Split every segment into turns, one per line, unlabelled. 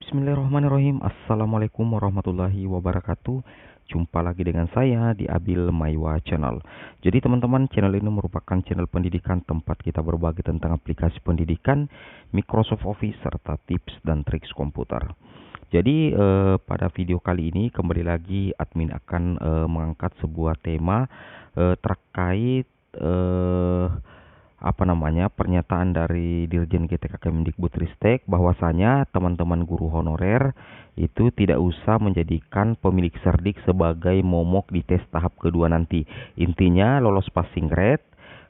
Bismillahirrahmanirrahim. Assalamualaikum warahmatullahi wabarakatuh. Jumpa lagi dengan saya di Abil Maiwa Channel. Jadi teman-teman, channel ini merupakan channel pendidikan tempat kita berbagi tentang aplikasi pendidikan, Microsoft Office, serta tips dan triks komputer. Jadi pada video kali ini kembali lagi admin akan mengangkat sebuah tema terkait pernyataan dari Dirjen GTK Kemendikbudristek bahwasanya teman-teman guru honorer itu tidak usah menjadikan pemilik serdik sebagai momok di tes tahap kedua nanti. Intinya lolos passing grade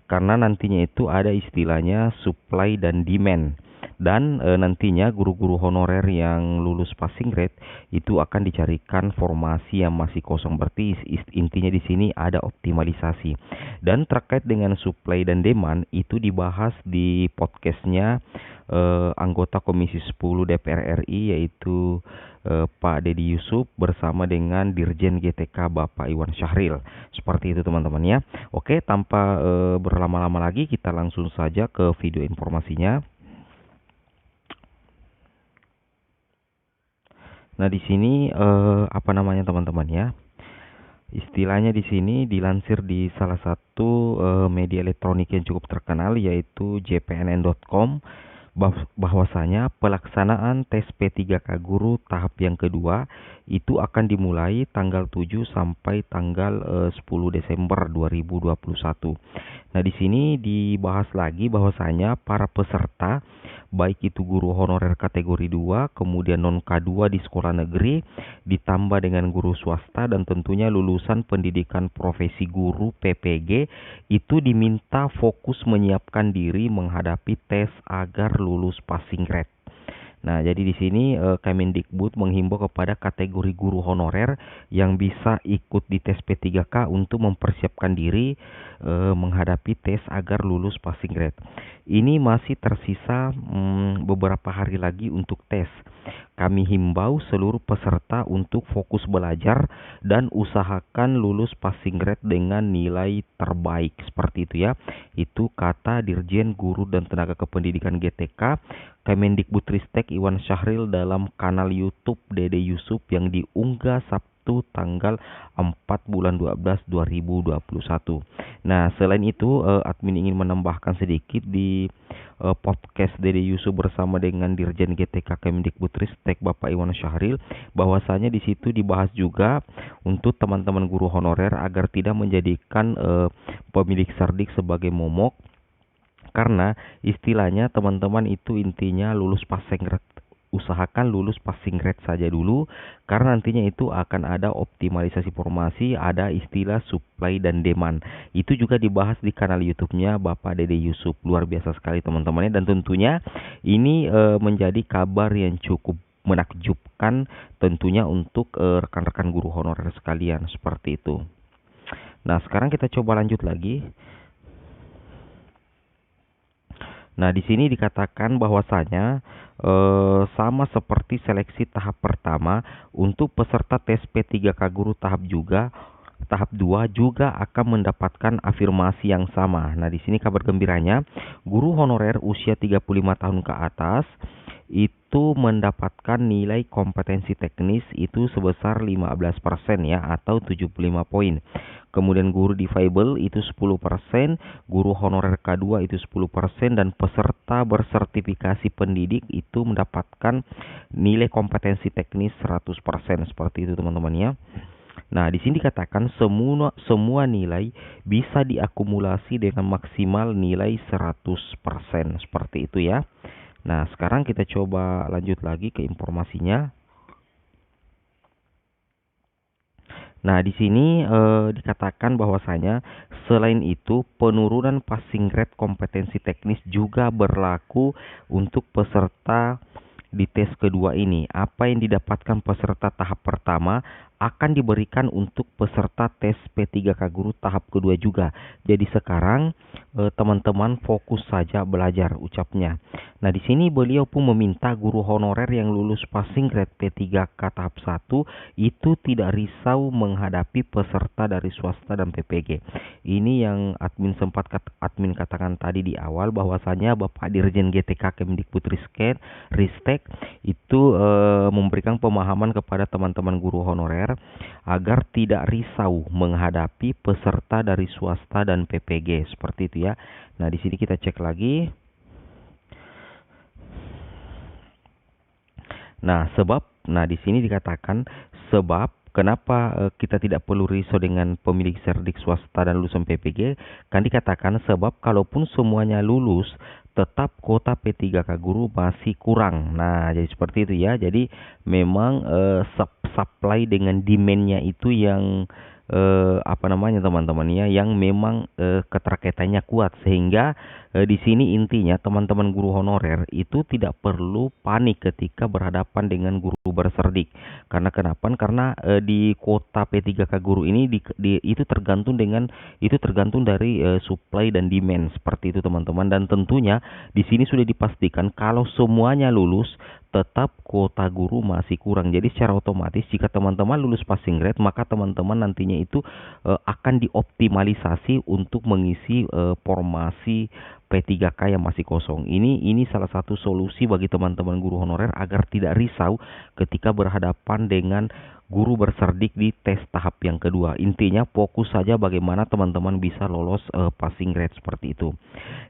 karena nantinya itu ada istilahnya supply dan demand. Dan nantinya guru-guru honorer yang lulus passing grade itu akan dicarikan formasi yang masih kosong. Berarti intinya di sini ada optimalisasi. Dan terkait dengan supply dan demand itu dibahas di podcastnya anggota Komisi 10 DPR RI yaitu Pak Dedi Yusuf bersama dengan Dirjen GTK Bapak Iwan Syahril. Seperti itu teman-teman ya. Oke, tanpa berlama-lama lagi kita langsung saja ke video informasinya. Nah, di sini teman-teman ya. Istilahnya di sini dilansir di salah satu media elektronik yang cukup terkenal yaitu jpnn.com bahwasanya pelaksanaan tes P3K guru tahap yang kedua itu akan dimulai tanggal 7 sampai tanggal 10 Desember 2021. Nah, di sini dibahas lagi bahwasanya para peserta baik itu guru honorer kategori 2, kemudian non K2 di sekolah negeri, ditambah dengan guru swasta dan tentunya lulusan pendidikan profesi guru PPG itu diminta fokus menyiapkan diri menghadapi tes agar lulus passing grade. Nah, jadi di sini Kemendikbud menghimbau kepada kategori guru honorer yang bisa ikut di tes P3K untuk mempersiapkan diri menghadapi tes agar lulus passing grade. Ini masih tersisa beberapa hari lagi untuk tes. Kami himbau seluruh peserta untuk fokus belajar dan usahakan lulus passing grade dengan nilai terbaik. Seperti itu ya. Itu kata Dirjen Guru dan Tenaga Kependidikan GTK Kemendikbudristek Iwan Syahril dalam kanal YouTube Dede Yusuf yang diunggah Sabtu tanggal 4 bulan 12 2021. Nah, selain itu admin ingin menambahkan sedikit di podcast Dede Yusuf bersama dengan Dirjen GTK Kemendikbudristek Bapak Iwan Syahril bahwasanya di situ dibahas juga untuk teman-teman guru honorer agar tidak menjadikan pemilik serdik sebagai momok. Karena istilahnya teman-teman itu intinya lulus passing grade, usahakan lulus passing grade saja dulu karena nantinya itu akan ada optimalisasi formasi, ada istilah supply dan demand. Itu juga dibahas di kanal YouTube-nya Bapak Dede Yusuf. Luar biasa sekali teman-temannya dan tentunya ini menjadi kabar yang cukup menakjubkan tentunya untuk rekan-rekan guru honorer sekalian seperti itu. Nah, sekarang kita coba lanjut lagi. Nah, di sini dikatakan bahwasanya sama seperti seleksi tahap pertama untuk peserta tes P3K guru tahap 2 juga akan mendapatkan afirmasi yang sama. Nah, di sini kabar gembiranya, guru honorer usia 35 tahun ke atas itu mendapatkan nilai kompetensi teknis itu sebesar 15% ya atau 75 poin. Kemudian guru difabel itu 10%, guru honorer K2 itu 10% dan peserta bersertifikasi pendidik itu mendapatkan nilai kompetensi teknis 100%. Seperti itu teman-teman ya. Nah, di sini dikatakan semua nilai bisa diakumulasi dengan maksimal nilai 100%. Seperti itu ya. Nah, sekarang kita coba lanjut lagi ke informasinya. Nah, di sini dikatakan bahwasanya selain itu penurunan passing grade kompetensi teknis juga berlaku untuk peserta di tes kedua ini. Apa yang didapatkan peserta tahap pertama akan diberikan untuk peserta tes P3K Guru tahap kedua juga. Jadi sekarang teman-teman fokus saja belajar, ucapnya. Nah, di sini beliau pun meminta guru honorer yang lulus passing grade P3K tahap 1 itu tidak risau menghadapi peserta dari swasta dan PPG. Ini yang admin katakan tadi di awal, bahwasanya Bapak Dirjen GTK Kemdikbudristek itu memberikan pemahaman kepada teman-teman guru honorer agar tidak risau menghadapi peserta dari swasta dan PPG, seperti itu ya. Nah, di sini kita cek lagi. Nah, di sini dikatakan sebab kenapa kita tidak perlu risau dengan pemilik serdik swasta dan lulusan PPG, kan dikatakan sebab kalaupun semuanya lulus, tetap kuota P3K Guru masih kurang. Nah, jadi seperti itu ya. Jadi memang supply dengan demand-nya itu yang teman-teman ya, yang memang keterkaitannya kuat, sehingga di sini intinya teman-teman guru honorer itu tidak perlu panik ketika berhadapan dengan guru berserdik. Karena kenapa? Karena di kuota P3K Guru ini itu tergantung dari supply dan demand, seperti itu teman-teman. Dan tentunya di sini sudah dipastikan kalau semuanya lulus, tetap kuota guru masih kurang. Jadi secara otomatis jika teman-teman lulus passing grade, maka teman-teman nantinya itu akan dioptimalisasi untuk mengisi formasi P3K yang masih kosong. Ini salah satu solusi bagi teman-teman guru honorer agar tidak risau ketika berhadapan dengan guru berserdik di tes tahap yang kedua. Intinya fokus saja bagaimana teman-teman bisa lolos passing grade, seperti itu.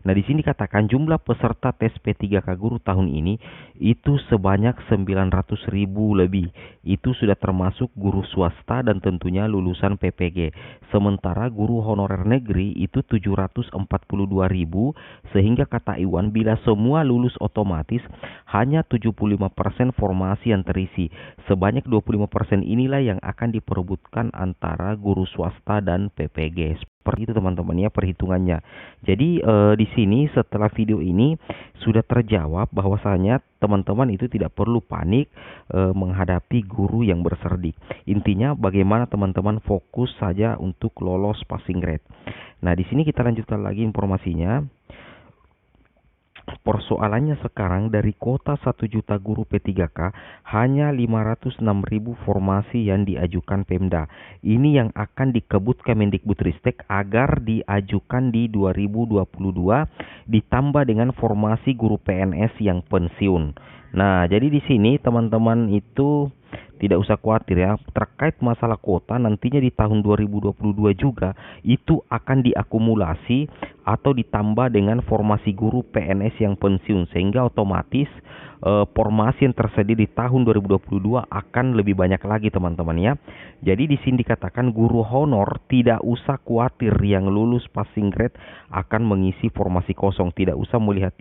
Nah, di sini katakan jumlah peserta tes P3K Guru tahun ini itu sebanyak 900.000 lebih. Itu sudah termasuk guru swasta dan tentunya lulusan PPG. Sementara guru honorer negeri itu 742.000, sehingga kata Iwan bila semua lulus otomatis hanya 75% formasi yang terisi. Sebanyak 25% inilah yang akan diperebutkan antara guru swasta dan PPG. Seperti itu teman-teman ya perhitungannya. Jadi di sini setelah video ini sudah terjawab bahwasanya teman-teman itu tidak perlu panik menghadapi guru yang berserdik. Intinya bagaimana teman-teman fokus saja untuk lolos passing grade. Nah, di sini kita lanjutkan lagi informasinya. Persoalannya sekarang dari kuota 1 juta guru P3K hanya 506.000 formasi yang diajukan Pemda. Ini yang akan dikebut Kemendikbudristek agar diajukan di 2022 ditambah dengan formasi guru PNS yang pensiun. Nah, jadi di sini teman-teman itu tidak usah khawatir ya, terkait masalah kuota nantinya di tahun 2022 juga itu akan diakumulasi atau ditambah dengan formasi guru PNS yang pensiun, sehingga otomatis formasi yang tersedia di tahun 2022 akan lebih banyak lagi teman-teman ya. Jadi di sini dikatakan guru honor tidak usah khawatir yang lulus passing grade akan mengisi formasi kosong, tidak usah melihat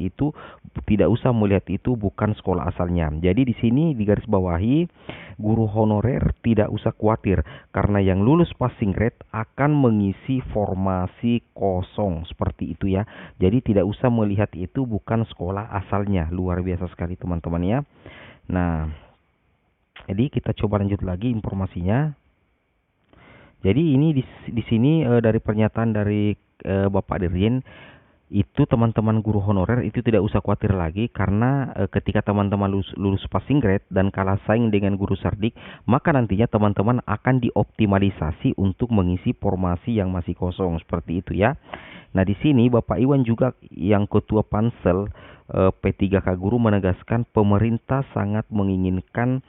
itu bukan sekolah asalnya. Jadi di sini digarisbawahi guru honorer tidak usah khawatir karena yang lulus passing grade akan mengisi formasi kosong, seperti itu ya. Jadi tidak usah melihat itu bukan sekolah asalnya. Luar biasa sekali teman-teman ya. Nah, jadi kita coba lanjut lagi informasinya. Jadi ini di sini dari pernyataan dari Bapak Dirjen itu teman-teman guru honorer itu tidak usah khawatir lagi karena ketika teman-teman lulus passing grade dan kalah saing dengan guru serdik, maka nantinya teman-teman akan dioptimalisasi untuk mengisi formasi yang masih kosong, seperti itu ya. Nah, di sini Bapak Iwan juga yang ketua Pansel P3K Guru menegaskan pemerintah sangat menginginkan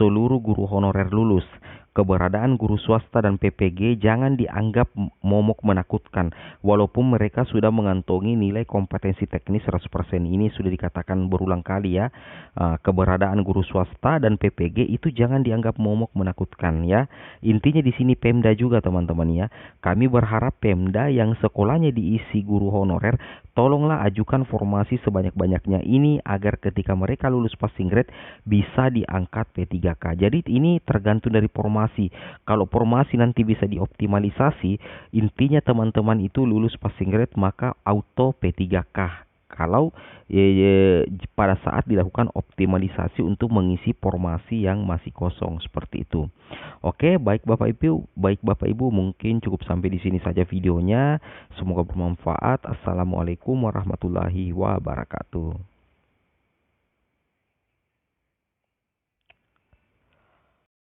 seluruh guru honorer lulus. Keberadaan guru swasta dan PPG jangan dianggap momok menakutkan. Walaupun mereka sudah mengantongi nilai kompetensi teknis 100%, ini sudah dikatakan berulang kali ya. Keberadaan guru swasta dan PPG itu jangan dianggap momok menakutkan ya. Intinya di sini Pemda juga teman-teman ya. Kami berharap Pemda yang sekolahnya diisi guru honorer tolonglah ajukan formasi sebanyak-banyaknya ini agar ketika mereka lulus passing grade bisa diangkat P3K. Jadi ini tergantung dari formasi. Kalau formasi nanti bisa dioptimalisasi, intinya teman-teman itu lulus passing grade maka auto P3K. kalau pada saat dilakukan optimalisasi untuk mengisi formasi yang masih kosong seperti itu. Oke, baik Bapak Ibu, mungkin cukup sampai di sini saja videonya. Semoga bermanfaat. Assalamualaikum warahmatullahi wabarakatuh.